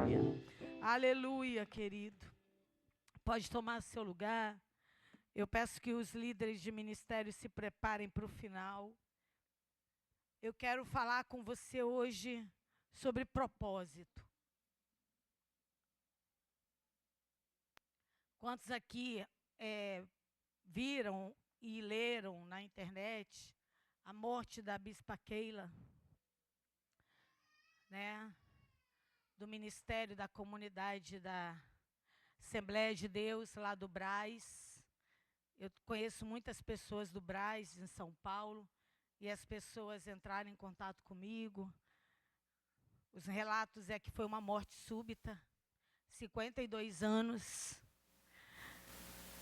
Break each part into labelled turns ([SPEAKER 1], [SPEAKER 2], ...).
[SPEAKER 1] Aleluia. Aleluia, querido. Pode tomar seu lugar. Eu peço que os líderes de ministério se preparem para o final. Eu quero falar com você hoje sobre propósito. Quantos aqui viram e leram na internet a morte da Bispa Keila, né? Do Ministério da Comunidade da Assembleia de Deus, lá do Brás. Eu conheço muitas pessoas do Brás, em São Paulo, e as pessoas entraram em contato comigo. Os relatos é que foi uma morte súbita, 52 anos.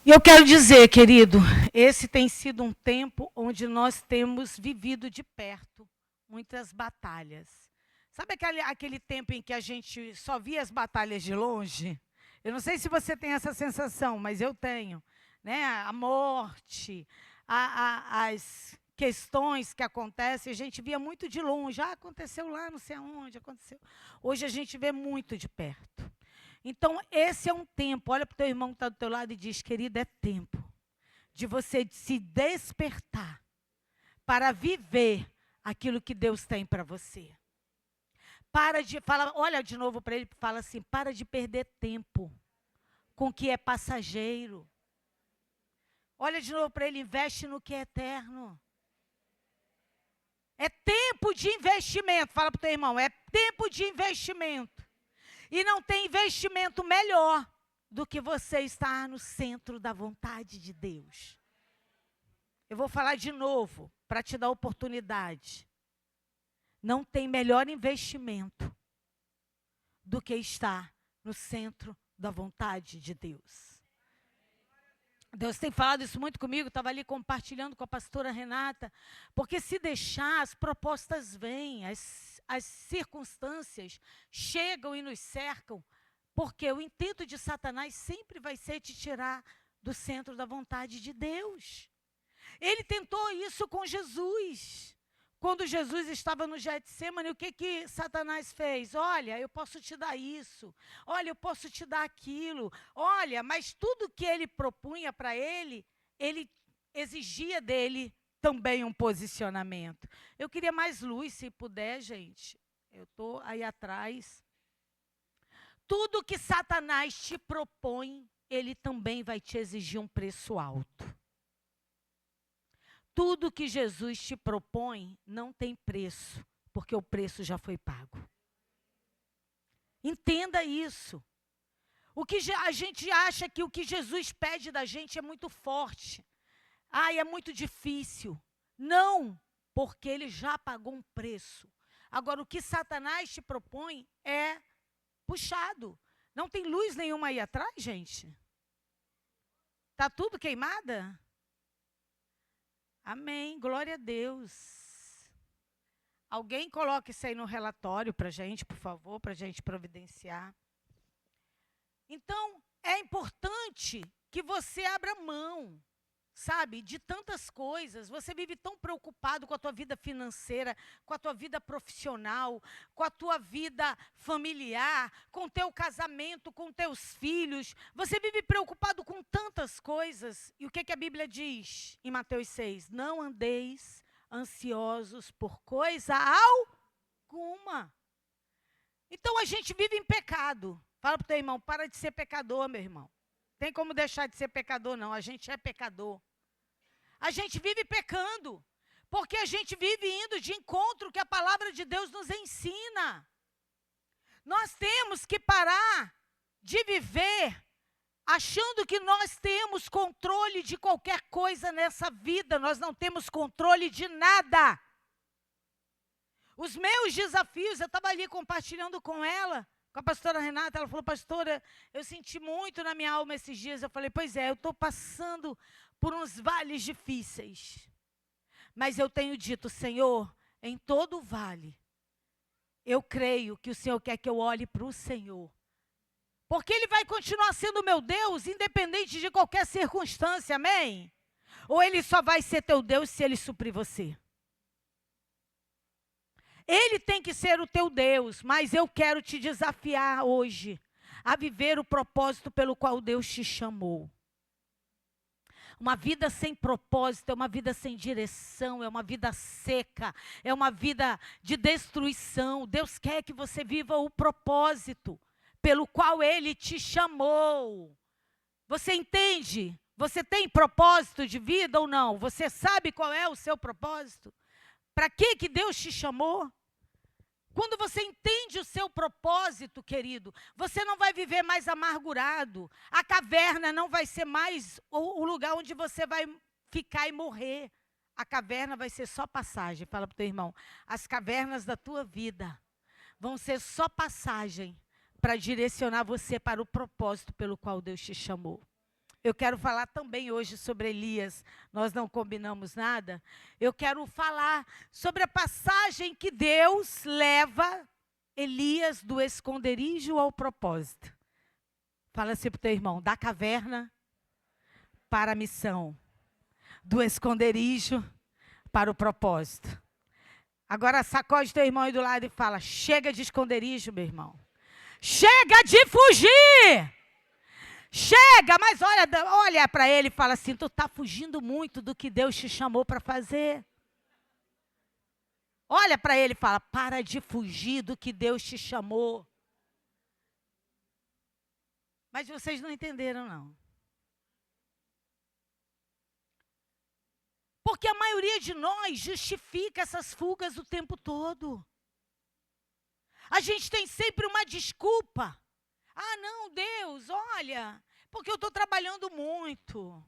[SPEAKER 1] E eu quero dizer, querido, esse tem sido um tempo onde nós temos vivido de perto muitas batalhas. Sabe aquele tempo em que a gente só via as batalhas de longe? Eu não sei se você tem essa sensação, mas eu tenho. Né? A morte, as questões que acontecem, a gente via muito de longe. Aconteceu lá, não sei aonde, aconteceu. Hoje a gente vê muito de perto. Então, esse é um tempo. Olha para o teu irmão que está do teu lado e diz, querido, é tempo de você se despertar para viver aquilo que Deus tem para você. Olha de novo para ele e fala assim, para de perder tempo com o que é passageiro. Olha de novo para ele, investe no que é eterno. É tempo de investimento. Fala para o teu irmão, é tempo de investimento. E não tem investimento melhor do que você estar no centro da vontade de Deus. Eu vou falar de novo, para te dar oportunidade. Não tem melhor investimento do que estar no centro da vontade de Deus. Deus tem falado isso muito comigo, estava ali compartilhando com a pastora Renata, porque se deixar, as propostas vêm, as circunstâncias chegam e nos cercam, porque o intento de Satanás sempre vai ser te tirar do centro da vontade de Deus. Ele tentou isso com Jesus. Quando Jesus estava no Getsemane, o que Satanás fez? Olha, eu posso te dar isso. Olha, eu posso te dar aquilo. Olha, mas tudo que ele propunha para ele exigia dele também um posicionamento. Eu queria mais luz, se puder, gente. Eu estou aí atrás. Tudo que Satanás te propõe, ele também vai te exigir um preço alto. Tudo que Jesus te propõe não tem preço, porque o preço já foi pago. Entenda isso. A gente acha que o que Jesus pede da gente é muito forte. É muito difícil. Não, porque ele já pagou um preço. Agora, o que Satanás te propõe é puxado. Não tem luz nenhuma aí atrás, gente? Está tudo queimada? Amém, glória a Deus. Alguém coloque isso aí no relatório para a gente, por favor, para a gente providenciar. Então, é importante que você abra mão, sabe, de tantas coisas. Você vive tão preocupado com a tua vida financeira, com a tua vida profissional, com a tua vida familiar, com o teu casamento, com teus filhos. Você vive preocupado com tantas coisas. E o que a Bíblia diz em Mateus 6? Não andeis ansiosos por coisa alguma. Então a gente vive em pecado. Fala para o teu irmão, para de ser pecador, meu irmão. Tem como deixar de ser pecador, não. A gente é pecador. A gente vive pecando, porque a gente vive indo de encontro que a palavra de Deus nos ensina. Nós temos que parar de viver achando que nós temos controle de qualquer coisa nessa vida. Nós não temos controle de nada. Os meus desafios, eu estava ali compartilhando com ela, com a pastora Renata, ela falou, pastora, eu senti muito na minha alma esses dias. Eu falei, pois é, eu estou passando por uns vales difíceis. Mas eu tenho dito, Senhor, em todo vale, eu creio que o Senhor quer que eu olhe para o Senhor. Porque Ele vai continuar sendo meu Deus, independente de qualquer circunstância, amém? Ou Ele só vai ser teu Deus se Ele suprir você? Ele tem que ser o teu Deus, mas eu quero te desafiar hoje a viver o propósito pelo qual Deus te chamou. Uma vida sem propósito é uma vida sem direção, é uma vida seca, é uma vida de destruição. Deus quer que você viva o propósito pelo qual Ele te chamou. Você entende? Você tem propósito de vida ou não? Você sabe qual é o seu propósito? Para que Deus te chamou? Quando você entende o seu propósito, querido, você não vai viver mais amargurado. A caverna não vai ser mais o lugar onde você vai ficar e morrer. A caverna vai ser só passagem. Fala para o teu irmão, as cavernas da tua vida vão ser só passagem para direcionar você para o propósito pelo qual Deus te chamou. Eu quero falar também hoje sobre Elias. Nós não combinamos nada. Eu quero falar sobre a passagem que Deus leva Elias do esconderijo ao propósito. Fala assim para o teu irmão, da caverna para a missão. Do esconderijo para o propósito. Agora sacode teu irmão aí do lado e fala, chega de esconderijo, meu irmão. Chega de fugir! Chega, mas olha para ele e fala assim, tu está fugindo muito do que Deus te chamou para fazer. Olha para ele e fala, para de fugir do que Deus te chamou. Mas vocês não entenderam, não. Porque a maioria de nós justifica essas fugas o tempo todo. A gente tem sempre uma desculpa. Ah, não, Deus, olha, porque eu estou trabalhando muito.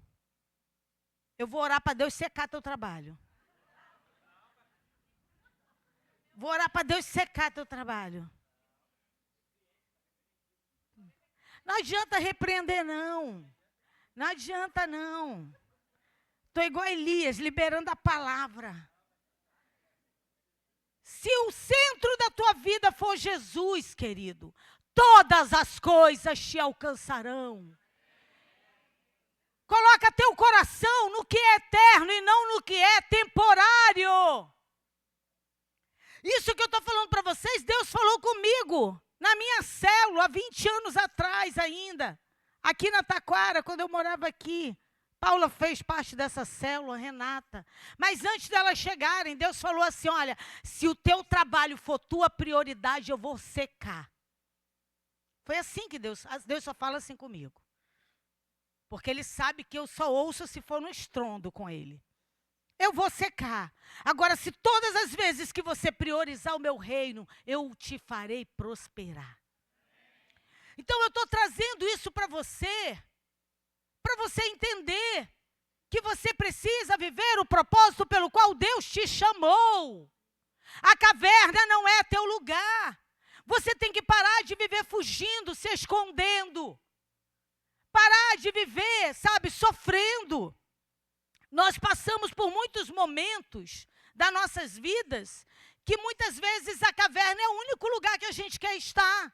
[SPEAKER 1] Eu vou orar para Deus secar teu trabalho. Vou orar para Deus secar teu trabalho. Não adianta repreender, não. Não adianta, não. Estou igual a Elias, liberando a palavra. Se o centro da tua vida for Jesus, querido, todas as coisas te alcançarão. Coloca teu coração no que é eterno e não no que é temporário. Isso que eu estou falando para vocês, Deus falou comigo, na minha célula, há 20 anos atrás ainda. Aqui na Taquara, quando eu morava aqui. Paula fez parte dessa célula, Renata. Mas antes delas chegarem, Deus falou assim, olha, se o teu trabalho for tua prioridade, eu vou secar. Foi assim que Deus só fala assim comigo. Porque Ele sabe que eu só ouço se for no estrondo com Ele. Eu vou secar. Agora, se todas as vezes que você priorizar o meu reino, eu te farei prosperar. Então, eu estou trazendo isso para você entender que você precisa viver o propósito pelo qual Deus te chamou. A caverna não é teu lugar. Você tem que parar de viver fugindo, se escondendo. Parar de viver, sabe, sofrendo. Nós passamos por muitos momentos das nossas vidas que muitas vezes a caverna é o único lugar que a gente quer estar.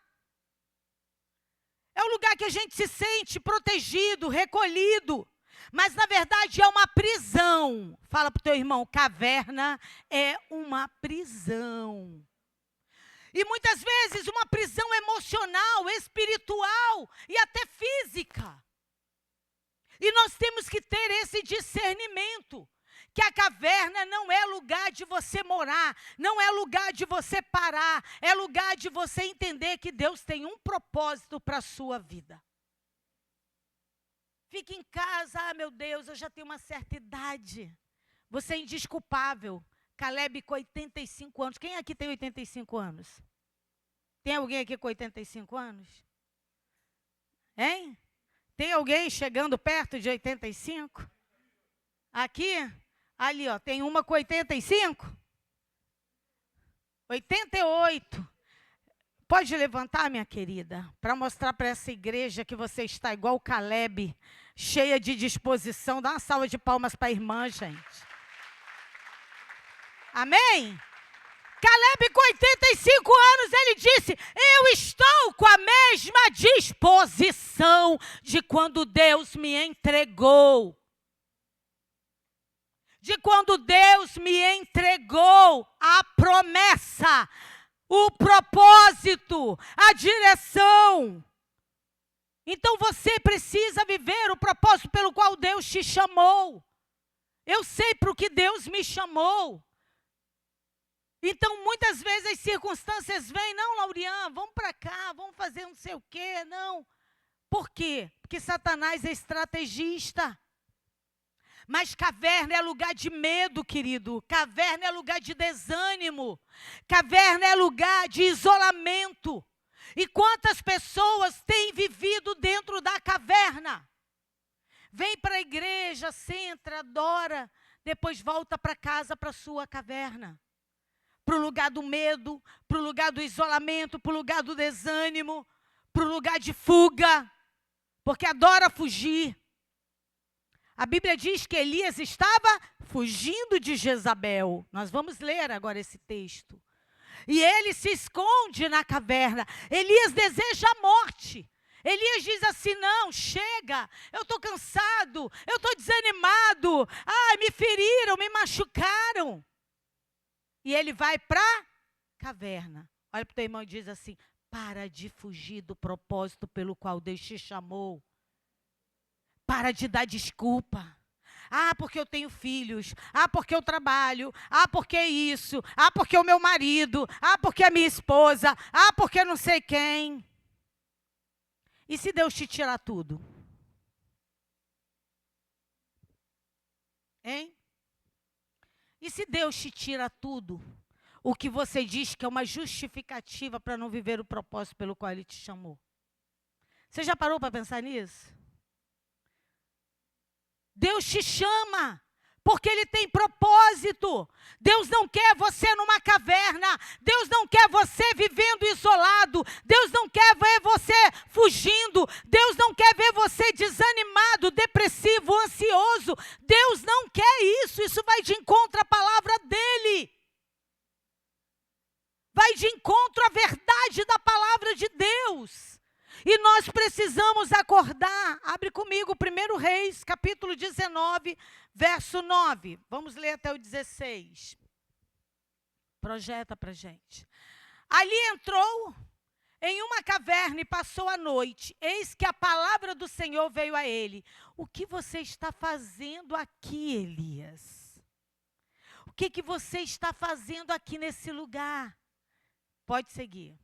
[SPEAKER 1] É o lugar que a gente se sente protegido, recolhido. Mas, na verdade, é uma prisão. Fala para o teu irmão, caverna é uma prisão. E muitas vezes uma prisão emocional, espiritual e até física. E nós temos que ter esse discernimento. Que a caverna não é lugar de você morar, não é lugar de você parar, é lugar de você entender que Deus tem um propósito para a sua vida. Fique em casa, ah, meu Deus, eu já tenho uma certa idade. Você é indesculpável. Caleb com 85 anos. Quem aqui tem 85 anos? Tem alguém aqui com 85 anos? Hein? Tem alguém chegando perto de 85? Aqui? Ali, ó, tem uma com 85? 88. Pode levantar, minha querida, para mostrar para essa igreja que você está igual o Caleb, cheia de disposição. Dá uma salva de palmas para a irmã, gente. Amém? Caleb, com 85 anos, ele disse, eu estou com a mesma disposição de quando Deus me entregou. Desde quando Deus me entregou a promessa, o propósito, a direção. Então você precisa viver o propósito pelo qual Deus te chamou. Eu sei para o que Deus me chamou. Então, muitas vezes as circunstâncias vêm, não, Lauriane, vamos para cá, vamos fazer não sei o quê, não. Por quê? Porque Satanás é estrategista. Mas caverna é lugar de medo, querido. Caverna é lugar de desânimo. Caverna é lugar de isolamento. E quantas pessoas têm vivido dentro da caverna? Vem para a igreja, senta, adora, depois volta para casa, para a sua caverna. Para o lugar do medo, para o lugar do isolamento, para o lugar do desânimo, para o lugar de fuga, porque adora fugir. A Bíblia diz que Elias estava fugindo de Jezabel. Nós vamos ler agora esse texto. E ele se esconde na caverna. Elias deseja a morte. Elias diz assim, não, chega, eu estou cansado, eu estou desanimado. Ai, me feriram, me machucaram. E ele vai para a caverna. Olha para o teu irmão e diz assim, para de fugir do propósito pelo qual Deus te chamou. Para de dar desculpa. Ah, porque eu tenho filhos. Ah, porque eu trabalho. Ah, porque isso. Ah, porque o meu marido. Ah, porque a minha esposa. Ah, porque não sei quem. E se Deus te tirar tudo? Hein? E se Deus te tira tudo? O que você diz que é uma justificativa para não viver o propósito pelo qual Ele te chamou? Você já parou para pensar nisso? Deus te chama, porque Ele tem propósito. Deus não quer você numa caverna. Deus não quer você vivendo isolado. Deus não quer ver você fugindo. Deus não quer ver você desanimado, depressivo, ansioso. Deus não quer isso. Isso vai de encontro à palavra dEle. Vai de encontro à verdade da palavra de Deus. E nós precisamos acordar. Abre comigo 1 Reis, capítulo 19, verso 9. Vamos ler até o 16. Projeta para a gente. Ali entrou em uma caverna e passou a noite. Eis que a palavra do Senhor veio a ele. O que você está fazendo aqui, Elias? O que você está fazendo aqui nesse lugar? Pode seguir.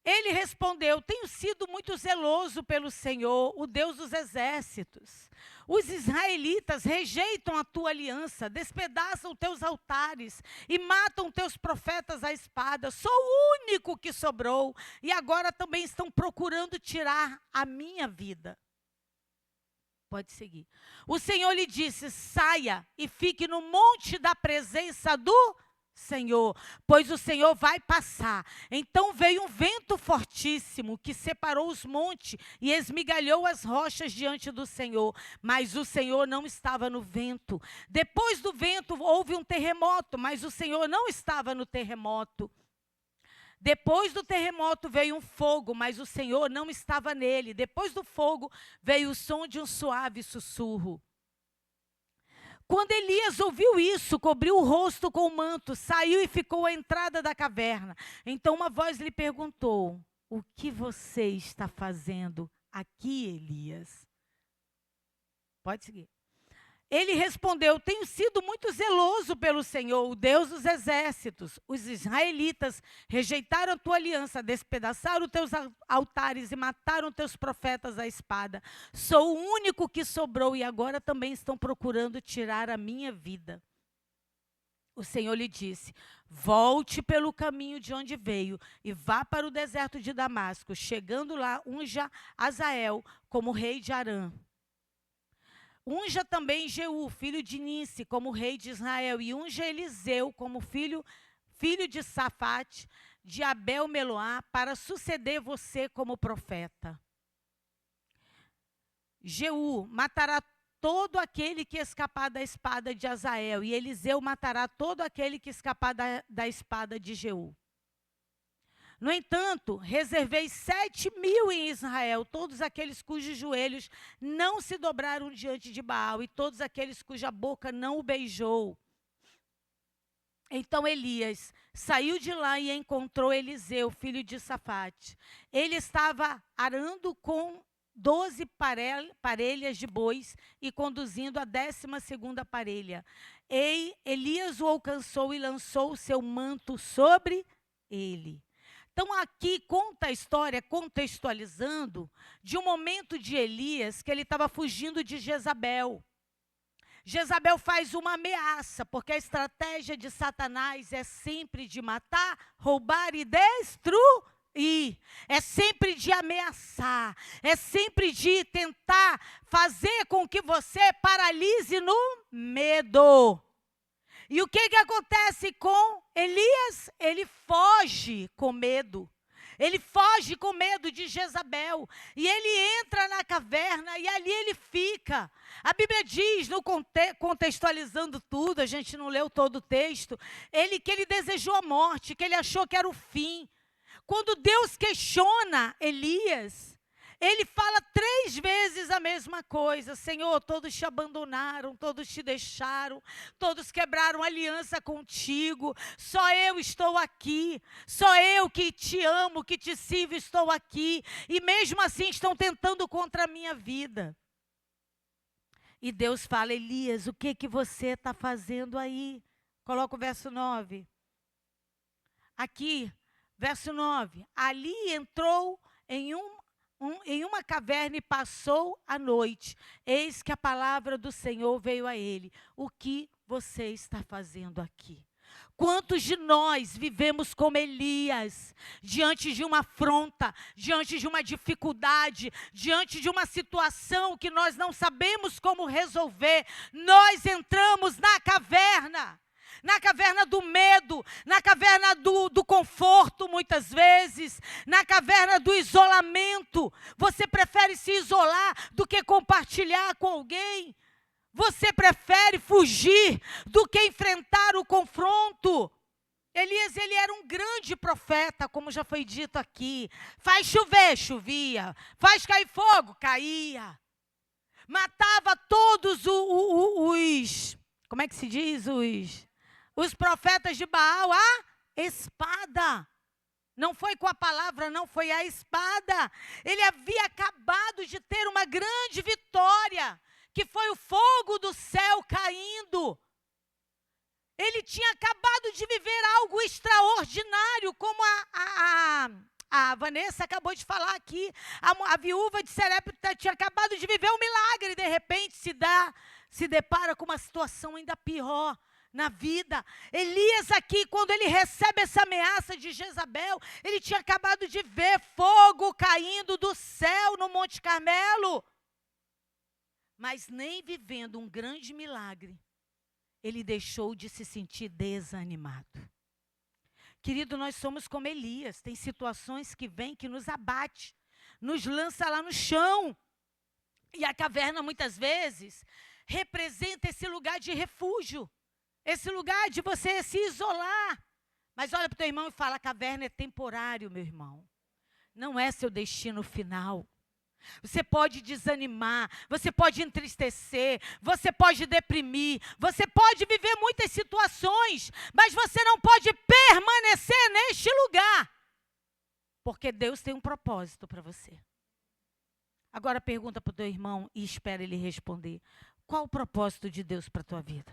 [SPEAKER 1] Ele respondeu, tenho sido muito zeloso pelo Senhor, o Deus dos exércitos. Os israelitas rejeitam a tua aliança, despedaçam teus altares e matam teus profetas à espada. Sou o único que sobrou e agora também estão procurando tirar a minha vida. Pode seguir. O Senhor lhe disse, saia e fique no monte da presença do Senhor, pois o Senhor vai passar. Então veio um vento fortíssimo que separou os montes e esmigalhou as rochas diante do Senhor, mas o Senhor não estava no vento. Depois do vento houve um terremoto, mas o Senhor não estava no terremoto. Depois do terremoto veio um fogo, mas o Senhor não estava nele. Depois do fogo veio o som de um suave sussurro. Quando Elias ouviu isso, cobriu o rosto com o manto, saiu e ficou à entrada da caverna. Então uma voz lhe perguntou, o que você está fazendo aqui, Elias? Pode seguir. Ele respondeu, tenho sido muito zeloso pelo Senhor, o Deus dos exércitos. Os israelitas rejeitaram a tua aliança, despedaçaram teus altares e mataram teus profetas à espada. Sou o único que sobrou e agora também estão procurando tirar a minha vida. O Senhor lhe disse, volte pelo caminho de onde veio e vá para o deserto de Damasco. Chegando lá, unja Azael como rei de Arã. Unja também Jeú, filho de Nice, como rei de Israel, e unja Eliseu como filho de Safate, de Abel-Meloá, para suceder você como profeta. Jeú matará todo aquele que escapar da espada de Azael, e Eliseu matará todo aquele que escapar da espada de Jeú. No entanto, reservei 7.000 em Israel, todos aqueles cujos joelhos não se dobraram diante de Baal, e todos aqueles cuja boca não o beijou. Então Elias saiu de lá e encontrou Eliseu, filho de Safate. Ele estava arando com 12 parelhas de bois e conduzindo a 12ª parelha. Elias o alcançou e lançou o seu manto sobre ele. Então aqui conta a história, contextualizando, de um momento de Elias que ele estava fugindo de Jezabel. Jezabel faz uma ameaça, porque a estratégia de Satanás é sempre de matar, roubar e destruir. É sempre de ameaçar, é sempre de tentar fazer com que você paralise no medo. E o que acontece com Elias? Ele foge com medo. Ele foge com medo de Jezabel. E ele entra na caverna e ali ele fica. A Bíblia diz, contextualizando tudo, a gente não leu todo o texto, que ele desejou a morte, que ele achou que era o fim. Quando Deus questiona Elias, ele fala 3 vezes a mesma coisa. Senhor, todos te abandonaram, todos te deixaram, todos quebraram aliança contigo. Só eu estou aqui, só eu que te amo, que te sirvo, estou aqui. E mesmo assim estão tentando contra a minha vida. E Deus fala, Elias, o que você está fazendo aí? Coloca o verso 9. Aqui, verso 9. Ali entrou em uma caverna e passou a noite. Eis que a palavra do Senhor veio a ele. O que você está fazendo aqui? Quantos de nós vivemos como Elias, diante de uma afronta, diante de uma dificuldade, diante de uma situação que nós não sabemos como resolver, nós entramos na caverna do medo, na caverna do conforto, muitas vezes, na caverna do isolamento. Você prefere se isolar do que compartilhar com alguém? Você prefere fugir do que enfrentar o confronto? Elias, ele era um grande profeta, como já foi dito aqui. Faz chover, chovia. Faz cair fogo, caía. Matava todos como é que se diz? Os profetas de Baal, a espada. Não foi com a palavra, não, foi a espada. Ele havia acabado de ter uma grande vitória, que foi o fogo do céu caindo. Ele tinha acabado de viver algo extraordinário, como a Vanessa acabou de falar aqui. A viúva de Sarepta tinha acabado de viver um milagre, e de repente se depara com uma situação ainda pior na vida. Elias aqui, quando ele recebe essa ameaça de Jezabel, ele tinha acabado de ver fogo caindo do céu no Monte Carmelo. Mas nem vivendo um grande milagre, ele deixou de se sentir desanimado. Querido, nós somos como Elias. Tem situações que vêm que nos abate, nos lança lá no chão. E a caverna, muitas vezes, representa esse lugar de refúgio. Esse lugar de você se isolar. Mas olha para o teu irmão e fala, a caverna é temporário, meu irmão. Não é seu destino final. Você pode desanimar, você pode entristecer, você pode deprimir, você pode viver muitas situações, mas você não pode permanecer neste lugar, porque Deus tem um propósito para você. Agora pergunta para o teu irmão e espera ele responder. Qual o propósito de Deus para a tua vida?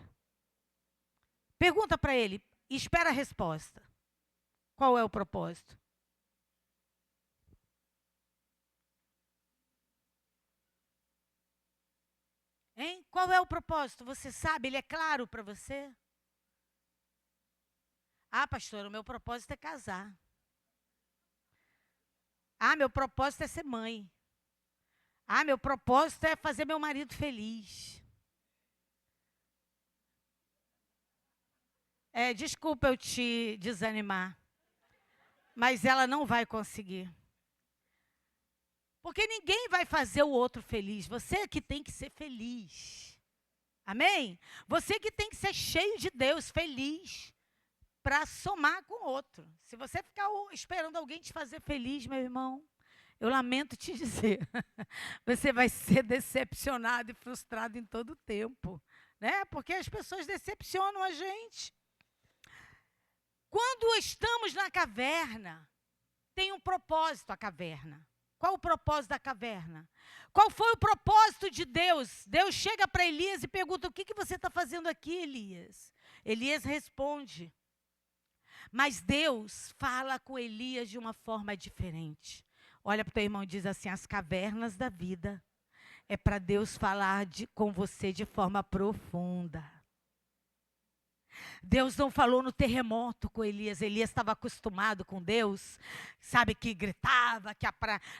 [SPEAKER 1] Pergunta para ele e espera a resposta. Qual é o propósito? Hein? Qual é o propósito? Você sabe? Ele é claro para você? Ah, pastor, o meu propósito é casar. Ah, meu propósito é ser mãe. Ah, meu propósito é fazer meu marido feliz. Desculpa eu te desanimar, mas ela não vai conseguir. Porque ninguém vai fazer o outro feliz. Você que tem que ser feliz. Amém? Você que tem que ser cheio de Deus, feliz. para somar com o outro. Se você ficar esperando alguém te fazer feliz, meu irmão, eu lamento te dizer, você vai ser decepcionado e frustrado em todo o tempo, né? Porque as pessoas decepcionam a gente. Quando estamos na caverna, tem um propósito a caverna. Qual o propósito da caverna? Qual foi o propósito de Deus? Deus chega para Elias e pergunta: o que você está fazendo aqui, Elias? Elias responde. Mas Deus fala com Elias de uma forma diferente. Olha para o teu irmão e diz assim: as cavernas da vida é para Deus falar com você de forma profunda. Deus não falou no terremoto com Elias. Elias estava acostumado com Deus, sabe, que gritava, que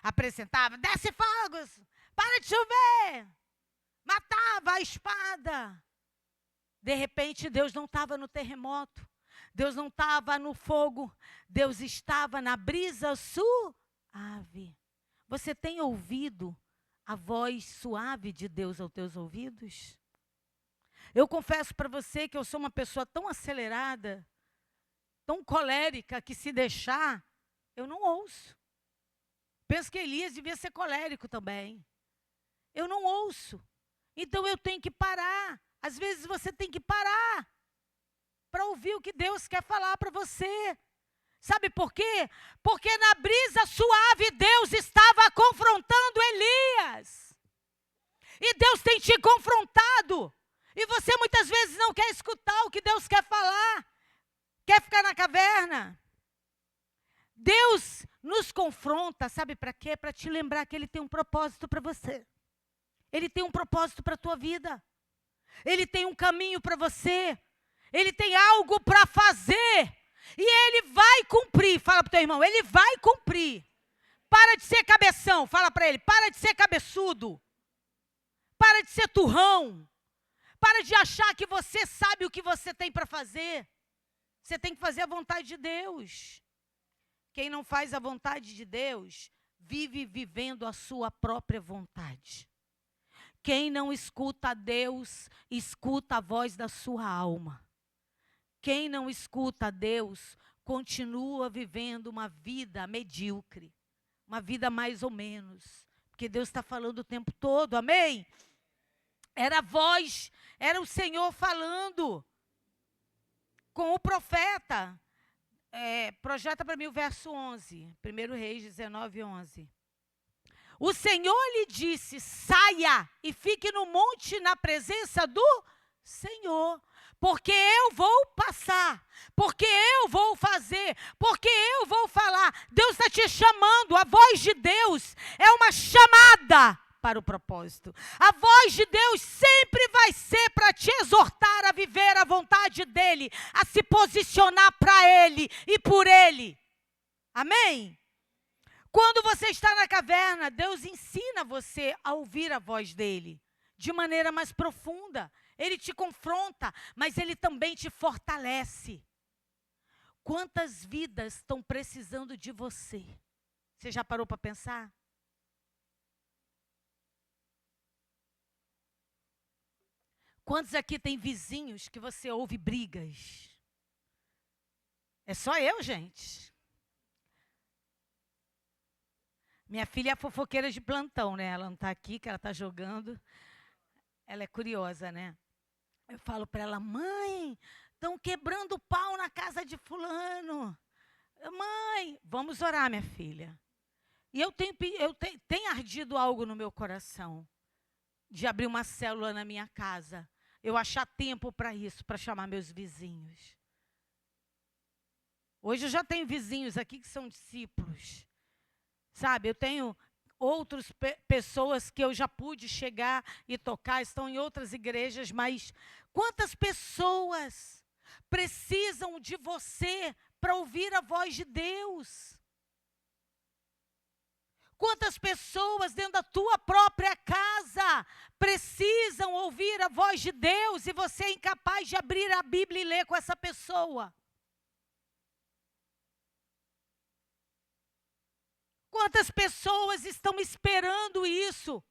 [SPEAKER 1] apresentava: desce fogos, para de chover, matava a espada. De repente, Deus não estava no terremoto, Deus não estava no fogo, Deus estava na brisa suave. Você tem ouvido a voz suave de Deus aos teus ouvidos? Eu confesso para você que eu sou uma pessoa tão acelerada, tão colérica, que se deixar, eu não ouço. Penso que Elias devia ser colérico também. Eu não ouço. Então eu tenho que parar. Às vezes você tem que parar para ouvir o que Deus quer falar para você. Sabe por quê? Porque na brisa suave Deus estava confrontando Elias. E Deus tem te confrontado. E você muitas vezes não quer escutar o que Deus quer falar. Quer ficar na caverna. Deus nos confronta, sabe para quê? Para te lembrar que Ele tem um propósito para você. Ele tem um propósito para a tua vida. Ele tem um caminho para você. Ele tem algo para fazer. E Ele vai cumprir. Fala para o teu irmão, Ele vai cumprir. Para de ser cabeção. Fala para ele, para de ser cabeçudo. Para de ser turrão. Para de achar que você sabe o que você tem para fazer. Você tem que fazer a vontade de Deus. Quem não faz a vontade de Deus, vive vivendo a sua própria vontade. Quem não escuta a Deus, escuta a voz da sua alma. Quem não escuta a Deus, continua vivendo uma vida medíocre. Uma vida mais ou menos. Porque Deus está falando o tempo todo, amém? Era a voz, era o Senhor falando com o profeta. Projeta para mim o verso 11, 1 Reis 19, 11. O Senhor lhe disse: saia e fique no monte na presença do Senhor, porque eu vou passar, porque eu vou fazer, porque eu vou falar. Deus está te chamando, a voz de Deus é uma chamada para o propósito. A voz de Deus sempre vai ser para te exortar a viver a vontade dEle, a se posicionar para Ele e por Ele. Amém? Quando você está na caverna, Deus ensina você a ouvir a voz dEle de maneira mais profunda. Ele te confronta, mas Ele também te fortalece. Quantas vidas estão precisando de você? Você já parou para pensar? Quantos aqui tem vizinhos que você ouve brigas? É só eu, gente. Minha filha é fofoqueira de plantão, né? Ela não está aqui, que ela está jogando. Ela é curiosa, né? Eu falo para ela: mãe, estão quebrando o pau na casa de fulano. Mãe, vamos orar, minha filha. E eu tenho ardido algo no meu coração de abrir uma célula na minha casa. Eu achar tempo para isso, para chamar meus vizinhos. Hoje eu já tenho vizinhos aqui que são discípulos. Sabe, eu tenho outras pessoas que eu já pude chegar e tocar, estão em outras igrejas, mas quantas pessoas precisam de você para ouvir a voz de Deus? Quantas pessoas dentro da tua própria casa precisam ouvir a voz de Deus e você é incapaz de abrir a Bíblia e ler com essa pessoa? Quantas pessoas estão esperando isso?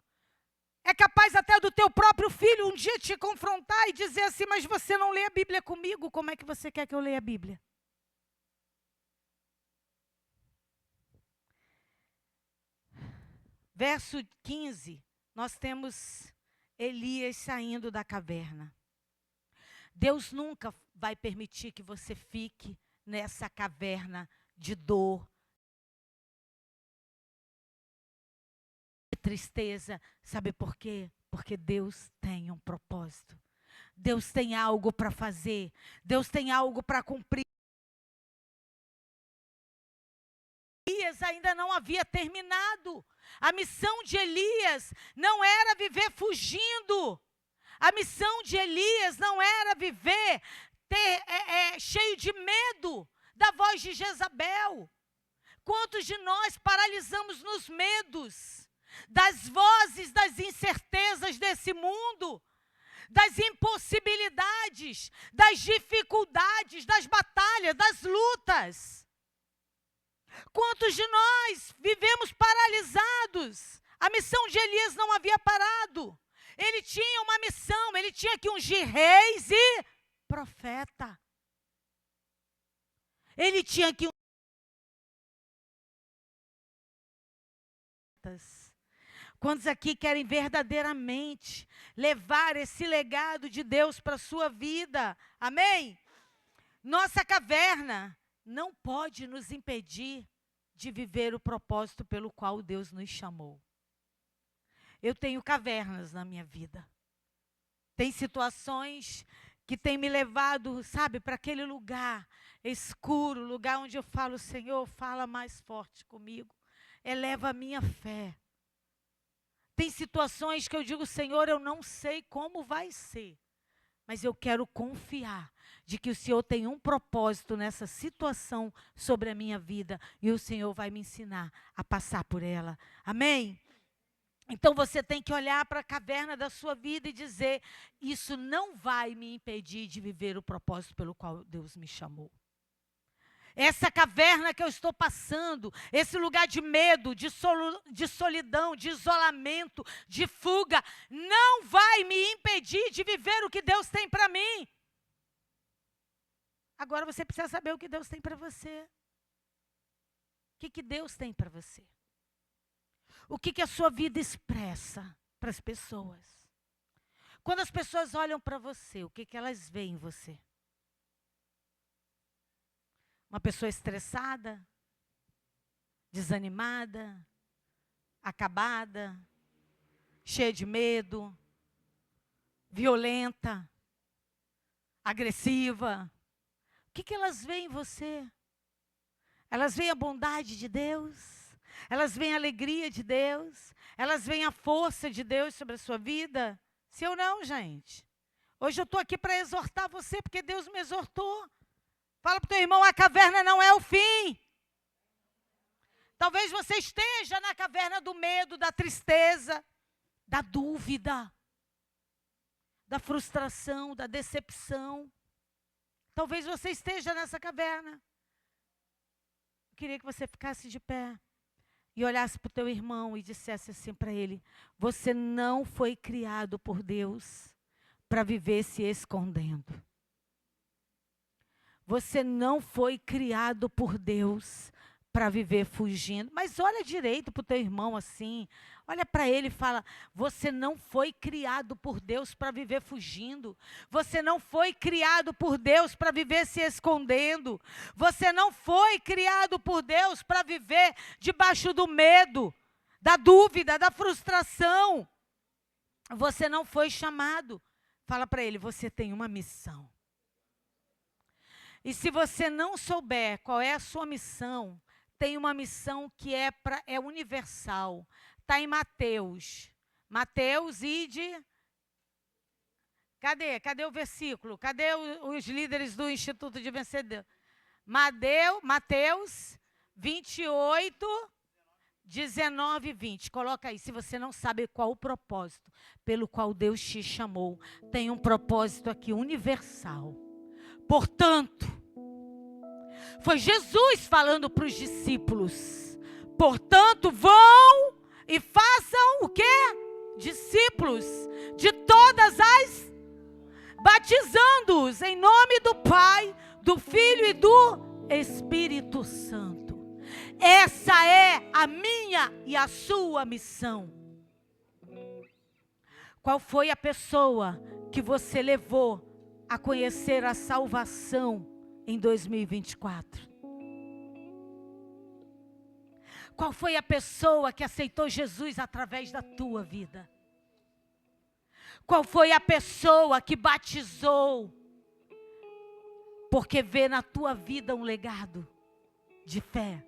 [SPEAKER 1] É capaz até do teu próprio filho um dia te confrontar e dizer assim: mas você não lê a Bíblia comigo, como é que você quer que eu leia a Bíblia? verso 15, nós temos Elias saindo da caverna. Deus nunca vai permitir que você fique nessa caverna de dor, de tristeza. Sabe por quê? Porque Deus tem um propósito. Deus tem algo para fazer. Deus tem algo para cumprir. Elias ainda não havia terminado. A missão de Elias não era viver fugindo. A missão de Elias não era viver cheio de medo da voz de Jezabel. Quantos de nós paralisamos nos medos, das vozes, das incertezas desse mundo, das impossibilidades, das dificuldades, das batalhas, das lutas? Quantos de nós vivemos paralisados? A missão de Elias não havia parado. Ele tinha uma missão, ele tinha que ungir reis e profeta. Ele tinha que Quantos aqui querem verdadeiramente levar esse legado de Deus para a sua vida? Amém? Nossa caverna não pode nos impedir de viver o propósito pelo qual Deus nos chamou. Eu tenho cavernas na minha vida. Tem situações que têm me levado, sabe, para aquele lugar escuro, lugar onde eu falo, Senhor, fala mais forte comigo. Eleva a minha fé. Tem situações que eu digo, Senhor, eu não sei como vai ser, mas eu quero confiar de que o Senhor tem um propósito nessa situação sobre a minha vida e o Senhor vai me ensinar a passar por ela. Amém? Então você tem que olhar para a caverna da sua vida e dizer, isso não vai me impedir de viver o propósito pelo qual Deus me chamou. Essa caverna que eu estou passando, esse lugar de medo, de solidão, de isolamento, de fuga, não vai me impedir de viver o que Deus tem para mim. Agora você precisa saber o que Deus tem para você. O que Deus tem para você? O que a sua vida expressa para as pessoas? Quando as pessoas olham para você, o que elas veem em você? Uma pessoa estressada, desanimada, acabada, cheia de medo, violenta, agressiva. O que elas veem em você? Elas veem a bondade de Deus? Elas veem a alegria de Deus? Elas veem a força de Deus sobre a sua vida? Se eu não, gente. Hoje eu estou aqui para exortar você, porque Deus me exortou. Fala para o teu irmão, a caverna não é o fim. Talvez você esteja na caverna do medo, da tristeza, da dúvida, da frustração, da decepção. Talvez você esteja nessa caverna. Eu queria que você ficasse de pé e olhasse para o teu irmão e dissesse assim para ele, você não foi criado por Deus para viver se escondendo. Você não foi criado por Deus para viver fugindo. Mas olha direito para o teu irmão assim. Olha para ele e fala, você não foi criado por Deus para viver fugindo. Você não foi criado por Deus para viver se escondendo. Você não foi criado por Deus para viver debaixo do medo, da dúvida, da frustração. Você não foi chamado. Fala para ele, você tem uma missão. E se você não souber qual é a sua missão, tem uma missão que é universal. Está em Mateus. Mateus, ide. Cadê o versículo? Cadê os líderes do Instituto de Vencedor? Mateus 28, 19 e 20. Coloca aí, se você não sabe qual o propósito pelo qual Deus te chamou. Tem um propósito aqui universal. Portanto, foi Jesus falando para os discípulos. Portanto, vão e façam o quê? Discípulos de todas as, batizando-os em nome do Pai, do Filho e do Espírito Santo, Essa é a minha e a sua missão. Qual foi a pessoa que você levou a conhecer a salvação em 2024? Qual foi a pessoa que aceitou Jesus através da tua vida? Qual foi a pessoa que batizou? Porque vê na tua vida um legado de fé.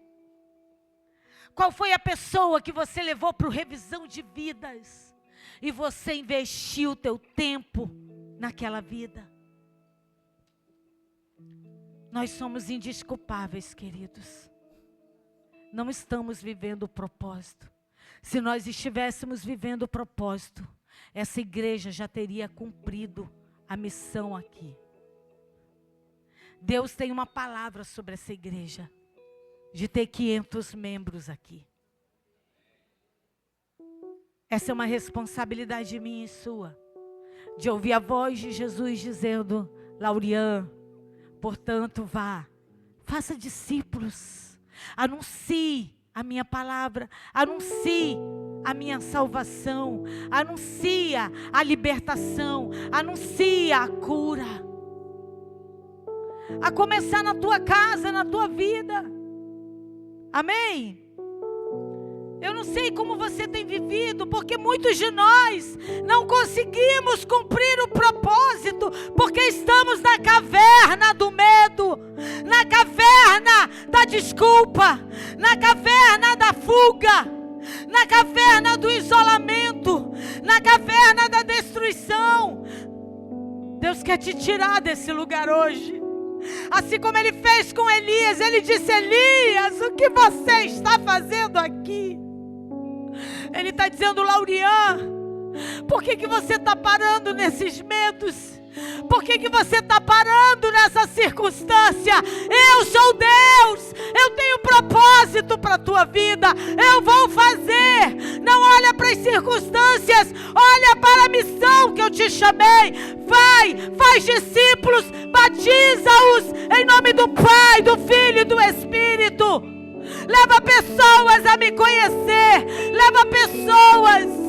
[SPEAKER 1] Qual foi a pessoa que você levou para o revisão de vidas? E você investiu o teu tempo naquela vida? Nós somos indesculpáveis, queridos. Não estamos vivendo o propósito. Se nós estivéssemos vivendo o propósito, essa igreja já teria cumprido a missão aqui. Deus tem uma palavra sobre essa igreja, de ter 500 membros aqui. Essa é uma responsabilidade minha e sua, de ouvir a voz de Jesus dizendo: Laurian, portanto vá, faça discípulos, anuncie a minha palavra, anuncie a minha salvação, anuncia a libertação, anuncia a cura. A começar na tua casa, na tua vida. Amém? Eu não sei como você tem vivido, porque muitos de nós não conseguimos cumprir o propósito, porque estamos na caverna do medo, na caverna da desculpa, na caverna da fuga, na caverna do isolamento, na caverna da destruição. Deus quer te tirar desse lugar hoje. Assim como Ele fez com Elias, Ele disse: Elias, o que você está fazendo aqui? Ele está dizendo: Laurian, por que você está parando nesses medos? Por que você está parando nessa circunstância? Eu sou Deus, eu tenho propósito para a tua vida, eu vou fazer. Não olha para as circunstâncias, olha para a missão que eu te chamei. Vai, faz discípulos, batiza-os em nome do Pai, do Filho e do Espírito. Leva pessoas a me conhecer, leva pessoas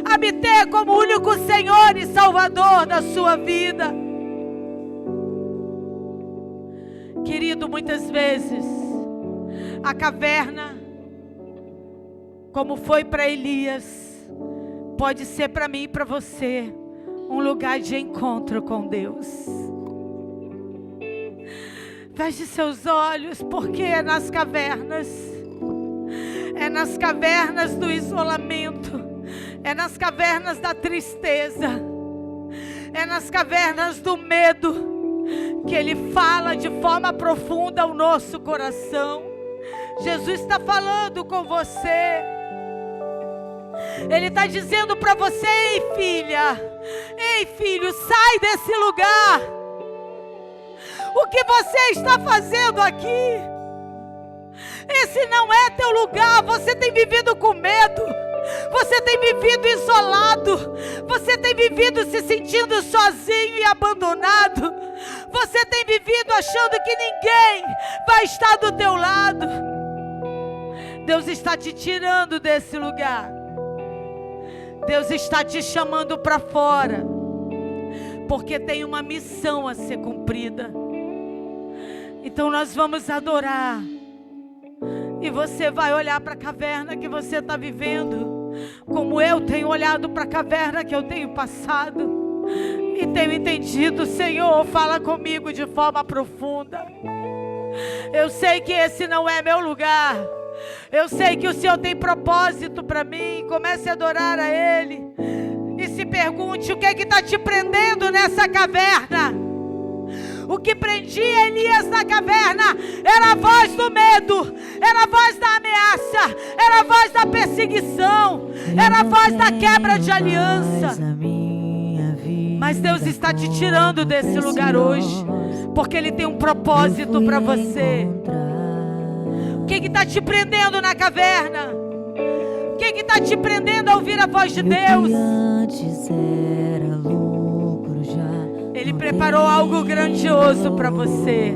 [SPEAKER 1] a me ter como único Senhor e Salvador da sua vida. Querido, muitas vezes a caverna, como foi para Elias, pode ser para mim e para você um lugar de encontro com Deus. Feche seus olhos, porque é nas cavernas do isolamento, é nas cavernas da tristeza, é nas cavernas do medo que Ele fala de forma profunda ao nosso coração. Jesus está falando com você. Ele está dizendo para você: ei filha, ei filho, sai desse lugar. O que você está fazendo aqui? Esse não é teu lugar. Você tem vivido com medo, você tem vivido isolado, você tem vivido se sentindo sozinho e abandonado, você tem vivido achando que ninguém vai estar do teu lado. Deus está te tirando desse lugar. Deus está te chamando para fora, porque tem uma missão a ser cumprida. Então nós vamos adorar, e você vai olhar para a caverna que você está vivendo, como eu tenho olhado para a caverna que eu tenho passado, e tenho entendido: Senhor, fala comigo de forma profunda. Eu sei que esse não é meu lugar, eu sei que o Senhor tem propósito para mim. Comece a adorar a Ele, e se pergunte: o que é que está te prendendo nessa caverna? O que prendia Elias na caverna era a voz do medo, era a voz da ameaça, era a voz da perseguição, era a voz da quebra de aliança. Mas Deus está te tirando desse lugar hoje, porque Ele tem um propósito para você. O que está te prendendo na caverna? O que está te prendendo a ouvir a voz de Deus? Ele preparou algo grandioso para você.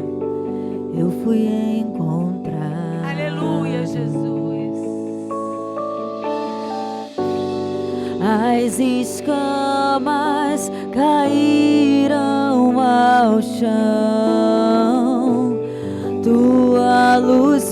[SPEAKER 2] Eu fui encontrar.
[SPEAKER 1] Aleluia. Jesus.
[SPEAKER 2] As escamas caíram ao chão, tua luz